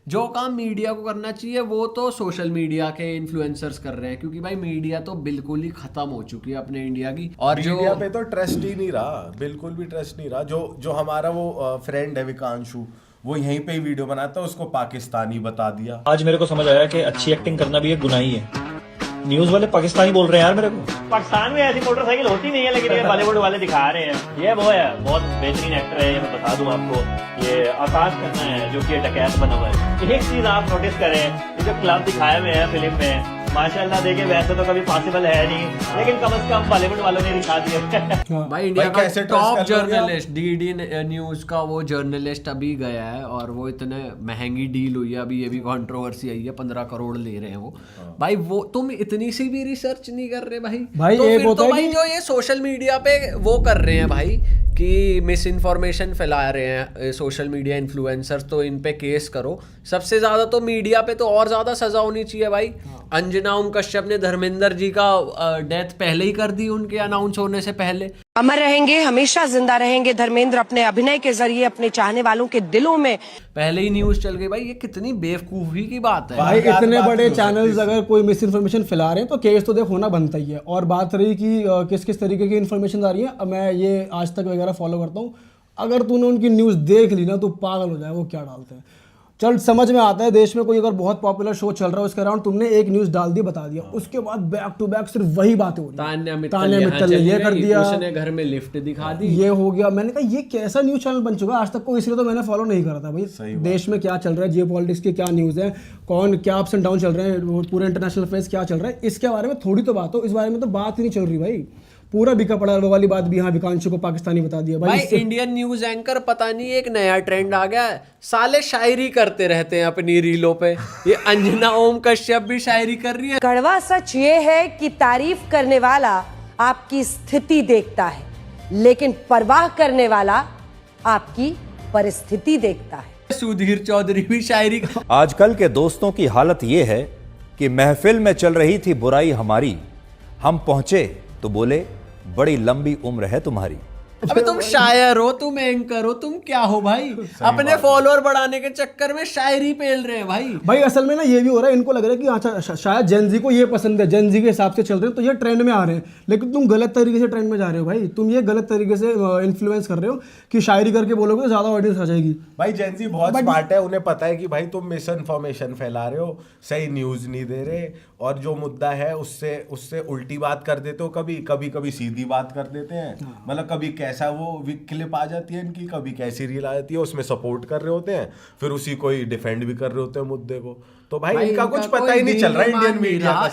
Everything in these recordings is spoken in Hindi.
जो काम मीडिया को करना चाहिए वो तो सोशल मीडिया के इन्फ्लुएंसर्स कर रहे हैं, क्योंकि भाई मीडिया तो बिल्कुल ही खत्म हो चुकी है अपने इंडिया की। और मीडिया पे तो ट्रस्ट ही नहीं रहा, बिल्कुल भी ट्रस्ट नहीं रहा। जो हमारा वो फ्रेंड है विकांशु, वो यहीं पे ही वीडियो बनाता है, उसको पाकिस्तानी बता दिया। आज मेरे को समझ आया कि अच्छी एक्टिंग करना भी एक गुनाही है। न्यूज वाले पाकिस्तानी बोल रहे हैं यार मेरे को। पाकिस्तान में ऐसी मोटरसाइकिल होती नहीं है, लेकिन ये बॉलीवुड वाले दिखा रहे हैं। ये वो है, बहुत बेहतरीन एक्टर है, ये मैं बता दूं आपको। ये आकाश खन्ना है, जो कि डकैत बना हुआ है। एक चीज आप नोटिस करें, ये जो क्लब दिखाए हुए हैं फिल्म में, माशाल्लाह देखिए वैसे तो कभी पॉसिबल है नहीं, लेकिन कम से कम बॉलीवुड वालों ने दिखा दिया। भाई इंडिया का टॉप जर्नलिस्ट डीडी न्यूज का वो जर्नलिस्ट अभी गया है, और वो इतने महंगी डील हुई है, अभी ये भी कंट्रोवर्सी आई है, 15 करोड़ ले रहे हैं वो। भाई वो तुम इतनी सी भी रिसर्च नहीं कर रहे भाई तो फिर तो भाई जो ये सोशल मीडिया पे वो कर रहे हैं भाई कि मिस इन्फॉर्मेशन फैला रहे हैं सोशल मीडिया इन्फ्लुएंसर्स, तो इन पे केस करो। सबसे ज्यादा तो मीडिया पे तो और ज्यादा सजा होनी चाहिए भाई। अंजना ओम कश्यप ने धर्मेंद्र जी का डेथ पहले ही कर दी, उनके अनाउंस होने से पहले। अमर रहेंगे, हमेशा जिंदा रहेंगे धर्मेंद्र, अपने अभिनय के जरिए अपने चाहने वालों के दिलों में पहले ही न्यूज चल गई। भाई ये कितनी बेवकूफी की बात है भाई। इतने बड़े चैनल्स अगर कोई मिस इन्फॉर्मेशन फैला रहे हैं तो केस तो देख होना बनता ही है। और बात रही कि किस किस तरीके की इन्फॉर्मेशन आ रही है, मैं ये आज तक वगैरह फॉलो करता हूँ। अगर तूने उनकी न्यूज़ देख ली ना तो पागल हो जाए वो क्या डालते हैं। चल समझ में आता है, देश में कोई अगर बहुत पॉपुलर शो चल रहा है उसके अराउंड तुमने एक न्यूज़ डाल दी, बता दिया, उसके बाद बैक टू बैक सिर्फ वही बातें हो रही हैं। तान्या मित्तल ने ये कर दिया, उसने घर में लिफ्ट दिखा दी, ये हो गया। मैंने कहा ये कैसा न्यूज़ चैनल बन चुका है आज तक को, इसलिए तो मैंने फॉलो नहीं करा था भाई। देश में क्या चल रहा है, जियो पॉलिटिक्स की क्या न्यूज़ है, कौन क्या अप्स एंड डाउन चल रहे हैं, पूरे इंटरनेशनल अफेयर्स क्या चल रहा है, इसके बारे में थोड़ी तो बात हो। इस बारे में तो बात ही नहीं चल रही भाई। पूरा बिका पड़ा वो वाली बात भी। हाँ, विकांशु को पाकिस्तानी बता दिया भाई। इंडियन न्यूज एंकर पता नहीं एक नया ट्रेंड आ गया है, साले शायरी करते रहते हैं अपनी रीलों पे। ये अंजना ओम कश्यप भी शायरी कर रही है। कड़वा सच ये है कि तारीफ करने वाला आपकी स्थिति देखता है, लेकिन परवाह करने वाला आपकी परिस्थिति देखता है। सुधीर चौधरी भी शायरी आजकल के दोस्तों की हालत ये है कि महफिल में चल रही थी बुराई हमारी, हम पहुंचे तो बोले बड़ी लंबी उम्र है तुम्हारी। अबे तुम शायर हो, तुम एंकर हो, तुम क्या हो भाई? अपने फॉलोअर बढ़ाने के चक्कर में शायरी पेल रहे हैं भाई। असल में ना ये भी हो रहा है, इनको लग रहा है कि अच्छा शायद जेनजी को ये पसंद है, जेनजी के हिसाब से चल रहे हैं तो ये ट्रेंड में आ रहे हैं, लेकिन तुम गलत तरीके से ट्रेंड में जा रहे हो भाई। तुम ये गलत तरीके से इन्फ्लुएंस कर रहे हो कि शायरी करके बोलोगे तो ज्यादा ऑडियंस आ जाएगी। भाई जेनजी बहुत स्मार्ट है, उन्हें पता है कि भाई तुम मिस इन्फॉर्मेशन फैला रहे हो, सही न्यूज नहीं दे रहे, और जो मुद्दा है उससे उल्टी बात कर देते हो, कभी सीधी बात कर देते हैं। मतलब कभी कैसा वो क्लिप आ जाती है इनकी, कभी कैसी रील आ जाती है, उसमें सपोर्ट कर रहे होते हैं, फिर उसी को ही डिफेंड भी कर रहे होते हैं मुद्दे को। तो भाई इनका कुछ पता ही नहीं चल रहा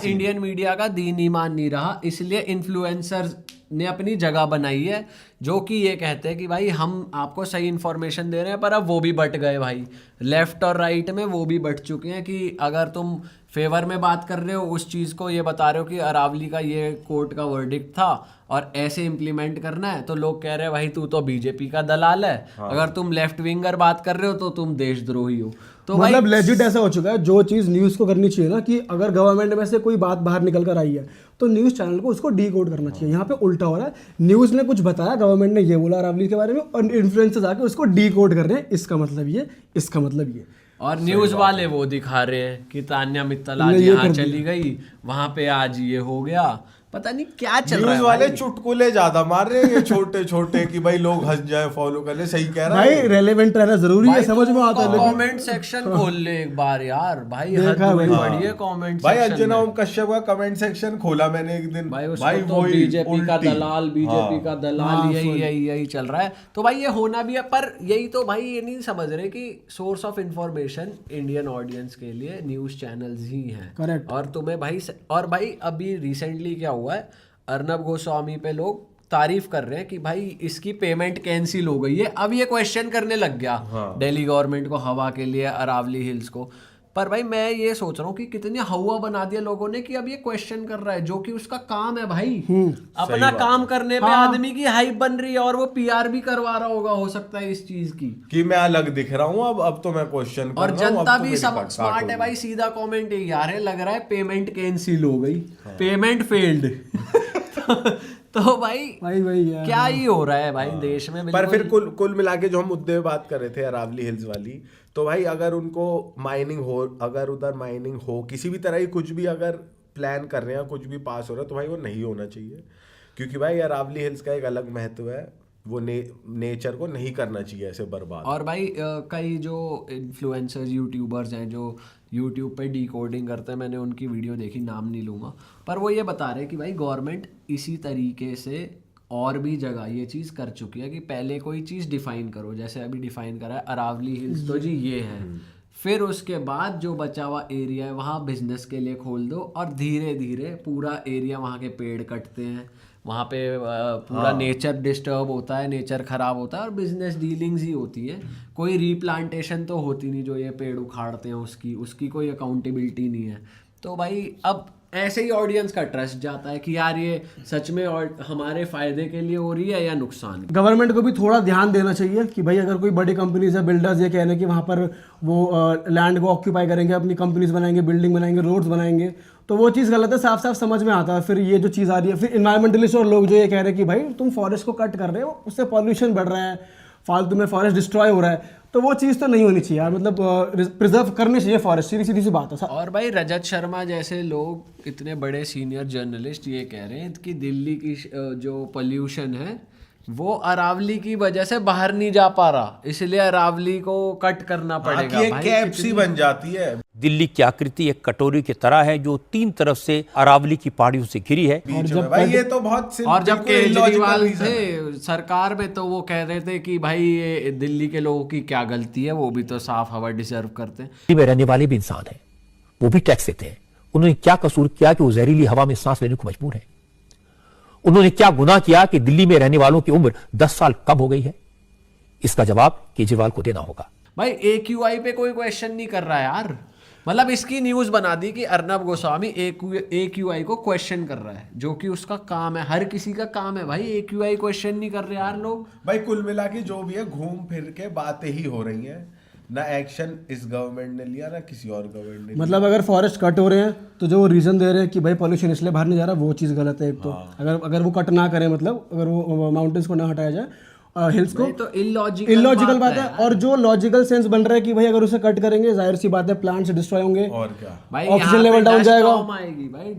इंडियन मीडिया का दीन ईमान नहीं रहा, इसलिए इन्फ्लुएंसर्स ने अपनी जगह बनाई है, जो कि ये कहते हैं कि भाई हम आपको सही इन्फॉर्मेशन दे रहे हैं। पर अब वो भी बट गए भाई, लेफ्ट और राइट में वो भी बट चुके हैं कि अगर तुम फेवर में बात कर रहे हो उस चीज़ को, ये बता रहे हो कि अरावली का ये कोर्ट का वर्डिक्ट था और ऐसे इम्प्लीमेंट करना है, तो लोग कह रहे हैं भाई तू तो बीजेपी का दलाल है। अगर तुम लेफ्ट विंगर बात कर रहे हो तो तुम देशद्रोही हो। तो मतलब लेजिट ऐसा हो चुका है, जो चीज़ न्यूज़ को करनी चाहिए ना, कि अगर गवर्नमेंट में से कोई बात बाहर निकल कर आई है तो न्यूज़ चैनल को उसको डीकोड करना चाहिए। यहाँ पे उल्टा हो रहा है, न्यूज़ ने कुछ बताया, गवर्नमेंट ने ये बोला अरावली के बारे में, और इन्फ्लुएंसर्स आके उसको डीकोड कर रहे हैं, इसका मतलब ये, इसका मतलब ये। और न्यूज वाले वो दिखा रहे हैं कि तान्या मित्तल आज यहाँ चली गई, वहां पे आज ये हो गया, पता नहीं क्या चल रहा है। न्यूज वाले चुटकुले ज्यादा मार रहे हैं छोटे छोटे कि भाई लोग हंस जाए, फॉलो कर ले। सही कह रहा है भाई, रेलेवेंट रहना जरूरी है, समझ में आता है। कमेंट सेक्शन खोल ले एक बार यार भाई, हद बड़ी है कमेंट भाई। अंजना ओम कश्यप का कमेंट सेक्शन खोला मैंने एक दिन, भाई वो बीजेपी का दलाल, बीजेपी का दलाल, यही चल रहा है। तो भाई ये होना भी है, पर यही तो भाई ये नहीं समझ रहे कि source of information Indian audience के लिए न्यूज चैनल्स ही हैं। करेक्ट। और तुम्हें भाई, और भाई अभी रिसेंटली क्या हुआ है, अर्नब गोस्वामी पे लोग तारीफ कर रहे हैं कि भाई इसकी पेमेंट कैंसिल हो गई है। अब ये क्वेश्चन करने लग गया दिल्ली गवर्नमेंट को, हवा के लिए, अरावली हिल्स को। पर भाई मैं ये सोच रहा हूँ कि कितनी हवा बना दिया लोगों ने कि अब ये क्वेश्चन कर रहा है, जो कि उसका काम है भाई। अपना काम करने पे आदमी की हाइप बन रही है, और वो पीआर भी करवा रहा होगा, हो सकता है इस चीज की, कि मैं अलग दिख रहा हूँ, अब तो मैं क्वेश्चन कर रहा हूँ। और जनता भी सब स्मार्ट है भाई, सीधा कमेंट यही आ रहा है, लग रहा है पेमेंट कैंसिल हो गई, पेमेंट फेल्ड। तो भाई वही है। क्या ही हो रहा है भाई देश में। पर फिर बिल्कुल कुल मिला के जो हम मुद्दे पे बात कर रहे थे अरावली हिल्स वाली, तो भाई अगर उनको माइनिंग हो, अगर उधर माइनिंग हो किसी भी तरह की, कुछ भी अगर प्लान कर रहे हैं, कुछ भी पास हो रहा है, तो भाई वो नहीं होना चाहिए। क्योंकि भाई अरावली हिल्स का एक अलग महत्व है, वो नेचर को नहीं करना चाहिए ऐसे बर्बाद। और भाई कई जो इन्फ्लुएंसर्स यूट्यूबर्स हैं जो यूट्यूब पे डिकोडिंग करते हैं, मैंने उनकी वीडियो देखी, नाम नहीं लूँगा, पर वो ये बता रहे हैं कि भाई गवर्नमेंट इसी तरीके से और भी जगह ये चीज़ कर चुकी है कि पहले कोई चीज़ डिफाइन करो, जैसे अभी डिफाइन करा है अरावली हिल्स, तो जी ये है, फिर उसके बाद जो बचा हुआ एरिया है वहाँ बिजनेस के लिए खोल दो, और धीरे धीरे पूरा एरिया, वहाँ के पेड़ कटते हैं, वहाँ पे पूरा नेचर डिस्टर्ब होता है, नेचर खराब होता है, और बिजनेस डीलिंग्स ही होती है, कोई रीप्लांटेशन तो होती नहीं। जो ये पेड़ उखाड़ते हैं उसकी कोई अकाउंटेबिलिटी नहीं है। तो भाई अब ऐसे ही ऑडियंस का ट्रस्ट जाता है कि यार ये सच में और हमारे फायदे के लिए हो रही है या नुकसान। गवर्नमेंट को भी थोड़ा ध्यान देना चाहिए कि भाई अगर कोई बड़ी कंपनीज है, बिल्डर्स ये कह रहे हैं कि वहाँ पर वो लैंड को ऑक्यूपाई करेंगे, अपनी कंपनीज बनाएंगे, बिल्डिंग बनाएंगे, रोड्स बनाएंगे, तो वो चीज़ गलत है, साफ साफ समझ में आता है। फिर ये जो चीज़ आ रही है, फिर इन्वायरमेंटलिस्ट और लोग जो ये कह रहे हैं कि भाई तुम फॉरेस्ट को कट कर रहे हो, उससे पॉल्यूशन बढ़ रहा है, फालतू में फॉरेस्ट डिस्ट्रॉय हो रहा है, तो वो चीज़ तो नहीं होनी चाहिए यार। मतलब प्रिजर्व करनी चाहिए फॉरेस्ट, सीधी सी बात है। और भाई रजत शर्मा जैसे लोग, इतने बड़े सीनियर जर्नलिस्ट, ये कह रहे हैं कि दिल्ली की जो पोल्यूशन है वो अरावली की वजह से बाहर नहीं जा पा रहा, इसलिए अरावली को कट करना पड़ेगा। कि एक भाई कैप सी बन जाती है। दिल्ली की आकृति एक कटोरी की तरह है जो 3 तरफ से अरावली की पहाड़ियों से घिरी है। बीच में भाई ये तो बहुत और जब बिल्कुल केजरीवाल illogical reason थे सरकार में, तो वो कह रहे थे कि भाई ये दिल्ली के लोगों की क्या गलती है, वो भी तो साफ हवा डिजर्व करते हैं। दिल्ली में रहने वाले भी इंसान हैं, वो भी टैक्स देते हैं। उन्होंने क्या कसूर किया कि वो जहरीली हवा में सांस लेने को मजबूर है? उन्होंने क्या गुनाह किया कि दिल्ली में रहने वालों की उम्र 10 साल कम हो गई है? इसका जवाब केजरीवाल को देना होगा। भाई AQI पे कोई क्वेश्चन नहीं कर रहा है यार। मतलब इसकी न्यूज बना दी कि अर्नब गोस्वामी AQI को क्वेश्चन कर रहा है, जो कि उसका काम है, हर किसी का काम है भाई। AQI क्वेश्चन नहीं कर रहे यार लोग। भाई कुल मिला के जो भी है घूम फिर के बातें ही हो रही हैं, ना एक्शन इस गवर्नमेंट ने लिया ना किसी और गवर्नमेंट ने। मतलब अगर फॉरेस्ट कट हो रहे हैं तो जो वो रीजन दे रहे हैं कि भाई पॉल्यूशन इसलिए बाहर नहीं जा रहा, वो चीज़ गलत है। एक तो अगर वो कट ना करें, मतलब अगर वो माउंटेन्स को ना हटाया जाए, हिल्स को, तो इलॉजिकल बात है। और जो लॉजिकल सेंस बन रहा है कि भाई अगर उसे कट करेंगे, जाहिर सी बात है प्लांट्स डिस्ट्रॉय होंगे, और क्या भाई, ऑक्सीजन लेवल डाउन जाएगा,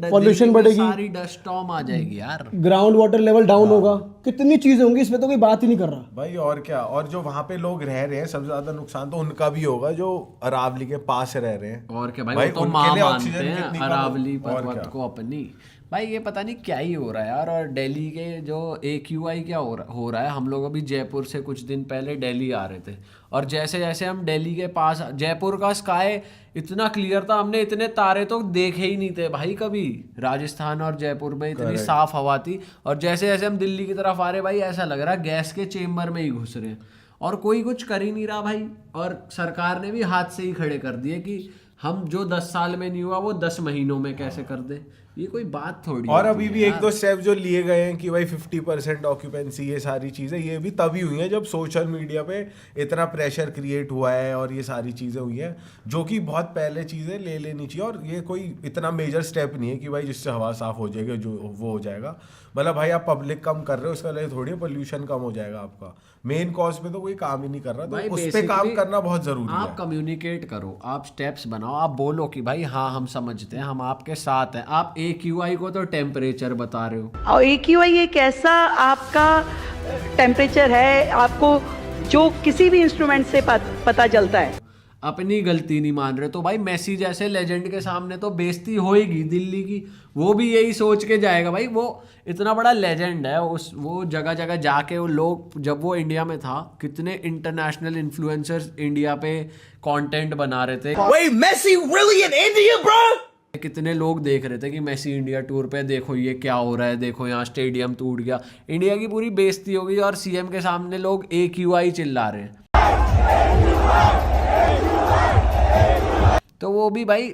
पॉल्यूशन बढ़ेगी, सारी डस्ट स्टॉर्म आ जाएगी यार, ग्राउंड वाटर लेवल डाउन होगा, कितनी चीजें होंगी, इसमें तो कोई बात ही नहीं कर रहा भाई। और क्या, और जो वहां पे लोग रह रहे हैं सबसे ज्यादा नुकसान तो उनका भी होगा जो अरावली के पास रह रहे हैं। और क्या भाई, वो तो माँ मानते हैं अरावली और पर्वत क्या। को अपनी। भाई ये पता नहीं क्या ही हो रहा है यार। और दिल्ली के जो AQI क्या हो रहा है, हम लोग अभी जयपुर से कुछ दिन पहले दिल्ली आ रहे थे, और जैसे जैसे हम दिल्ली के पास, जयपुर का स्काई इतना क्लियर था, हमने इतने तारे तो देखे ही नहीं थे भाई कभी। राजस्थान और जयपुर में इतनी साफ हवा थी, और जैसे जैसे हम दिल्ली की तरफ आ रहे भाई, ऐसा लग रहा है गैस के चेम्बर में ही घुस रहे हैं, और कोई कुछ कर ही नहीं रहा भाई। और सरकार ने भी हाथ से ही खड़े कर दिए कि हम जो 10 साल में नहीं हुआ वो 10 महीनों में कैसे कर दे। ये कोई बात थोड़ी। और अभी भी एक दो स्टेप जो लिए गए हैं कि भाई 50% ऑक्यूपेंसी, ये सारी चीज़ें ये भी तभी हुई हैं जब सोशल मीडिया पे इतना प्रेशर क्रिएट हुआ है, और ये सारी चीज़ें हुई हैं जो कि बहुत पहले चीज़ें ले लेनी चाहिए। और ये कोई इतना मेजर स्टेप नहीं है कि भाई जिससे हवा साफ हो जाएगी, जो वो हो जाएगा। मतलब भाई आप पब्लिक कम कर रहे हो, इसका लिए थोड़ी पोल्यूशन कम हो जाएगा आपका। मेन कॉज पे तो कोई काम ही नहीं कर रहा, तो उस पर काम करना बहुत ज़रूरी है। आप कम्युनिकेट करो, आप स्टेप्स बनाओ, आप बोलो कि भाई हाँ हम समझते हैं, हम आपके साथ हैं। आप AQI को तो टेम्परेचर बता रहे हो, और AQI एक ऐसा आपका टेम्परेचर है, आपको जो किसी भी इंस्ट्रूमेंट से पता चलता है। अपनी गलती नहीं मान रहे तो भाई मेसी जैसे लेजेंड के सामने तो बेइज्जती होएगी दिल्ली की। वो भी यही सोच के जाएगा भाई, वो इतना बड़ा लेजेंड है, वो जगह जगह जाके वो लोग, जब वो इंडिया में था कितने इंटरनेशनल इन्फ्लुएंसर्स इंडिया पे कंटेंट बना रहे थे। Wait, Messi really in India, bro? कितने लोग देख रहे थे कि मेसी इंडिया टूर पे, देखो ये क्या हो रहा है, देखो यहाँ स्टेडियम टूट गया। इंडिया की पूरी बेइज्जती हो गई, और CM के सामने लोग AQI चिल्ला रहे हैं। तो वो भी भाई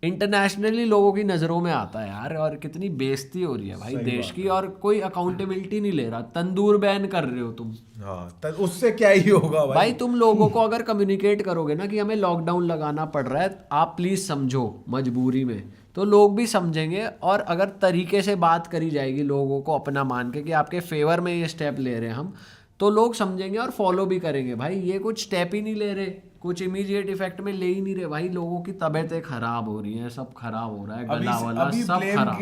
इंटरनेशनली लोगों की नज़रों में आता है यार, और कितनी बेइज्जती हो रही है भाई देश की, और कोई अकाउंटेबिलिटी नहीं ले रहा। तंदूर बैन कर रहे हो तुम। हाँ, उससे क्या ही होगा भाई। भाई तुम लोगों को अगर कम्युनिकेट करोगे ना कि हमें लॉकडाउन लगाना पड़ रहा है, आप प्लीज़ समझो मजबूरी में, तो लोग भी समझेंगे। और अगर तरीके से बात करी जाएगी लोगों को अपना मान के कि आपके फेवर में ये स्टेप ले रहे हैं हम, तो लोग समझेंगे और फॉलो भी करेंगे। भाई ये कुछ स्टेप ही नहीं ले रहे, कुछ इमीडिएट इफेक्ट में ले ही नहीं रहे भाई। लोगों की तबीयतें खराब हो रही हैं, सब खराब हो रहा है, गला वाला सब खराब।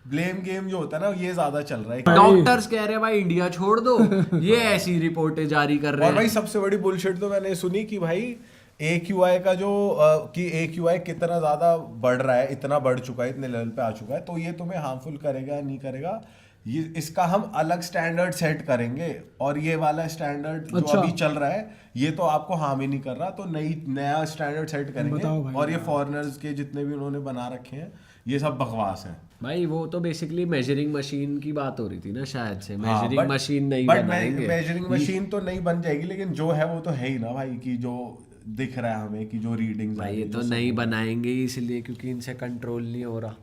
ब्लेम गेम जो होता है ना, ये ज्यादा चल रहा है। डॉक्टर्स कह रहे हैं भाई इंडिया छोड़ दो, ये ऐसी रिपोर्टें जारी कर रहे और हैं। भाई सबसे बड़ी बुलशिट तो मैंने सुनी कि भाई AQI का जो कि AQI कितना ज्यादा बढ़ रहा है, इतना बढ़ चुका है, इतने लेवल पे आ चुका है, तो ये तुम्हें हार्मफुल करेगा नहीं करेगा, ये इसका हम अलग स्टैंडर्ड सेट करेंगे, और ये वाला स्टैंडर्ड जो अभी चल रहा है ये तो आपको हार्म ही नहीं कर रहा, तो नया स्टैंडर्ड सेट करेंगे। और ये फॉरेनर्स के जितने भी उन्होंने बना रखे हैं ये सब बकवास है भाई। वो तो बेसिकली मेजरिंग मशीन की बात हो रही थी ना शायद से, मेजरिंग मशीन नहीं बनाएंगे। मेजरिंग मशीन तो नहीं बन जाएगी, लेकिन जो है वो तो है ही ना भाई, कि जो दिख रहा है हमें कि जो रीडिंग्स भाई ये तो नहीं बनाएंगे इसलिए क्योंकि इनसे कंट्रोल नहीं हो रहा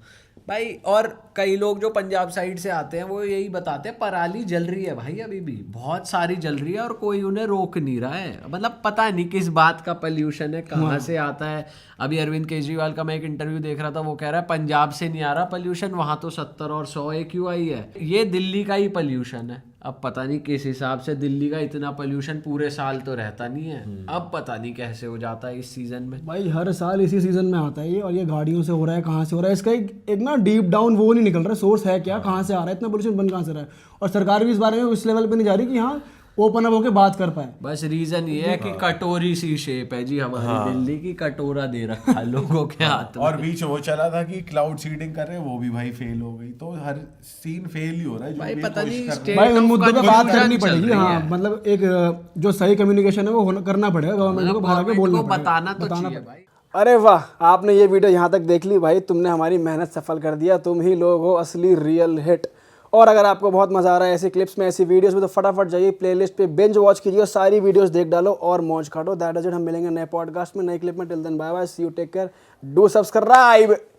भाई। और कई लोग जो पंजाब साइड से आते हैं वो यही बताते हैं पराली जल रही है भाई, अभी भी बहुत सारी जल रही है और कोई उन्हें रोक नहीं रहा है। मतलब पता नहीं किस बात का पोल्यूशन है, कहाँ से आता है। अभी अरविंद केजरीवाल का मैं एक इंटरव्यू देख रहा था, वो कह रहा है पंजाब से नहीं आ रहा पोल्यूशन, वहाँ तो 70 और 100 AQI है, ये दिल्ली का ही पोल्यूशन है। अब पता नहीं किस हिसाब से दिल्ली का इतना पोल्यूशन पूरे साल तो रहता नहीं है, अब पता नहीं कैसे हो जाता है इस सीजन में। भाई हर साल इसी सीजन में आता है ये, और ये गाड़ियों से हो रहा है, कहाँ से हो रहा है, इसका एक ना डीप डाउन वो नहीं निकल रहा, सोर्स है क्या, कहाँ से आ रहा है इतना पोल्यूशन, बन कहाँ से रहा है। और सरकार भी इस बारे में उस लेवल पे नहीं जा रही कि हाँ ओपन अप होके बात कर पाए। बस रीजन ये है कि कटोरी सी शेप है जी हमारी दिल्ली की, कटोरा दे रखा है लोगों के हाथ में। और बीच वो चला था कि क्लाउड सीडिंग कर रहे हैं, वो भी भाई फेल हो गई, तो हर सीन फेल ही हो रहा है। भाई पता नहीं भाई उन मुद्दों पे बात करनी पड़ेगी। हाँ मतलब एक जो सही कम्युनिकेशन है वो करना पड़ेगा, गवर्नमेंट को बाहर आके बोलना पड़ेगा, बताना तो चाहिए भाई। अरे वाह, आपने ये वीडियो यहाँ तक देख ली भाई, तुमने हमारी मेहनत सफल कर दिया, तुम ही लोग हो असली रियल हिट। और अगर आपको बहुत मजा आ रहा है ऐसी क्लिप्स में, ऐसी वीडियोस में, तो फटाफट जाइए प्लेलिस्ट पे बिंज वॉच कीजिए और सारी वीडियोस देख डालो और मौज काटो। दैट इज इट, हम मिलेंगे नए पॉडकास्ट में, नए क्लिप में। Till then bye bye, see you, take care, do subscribe.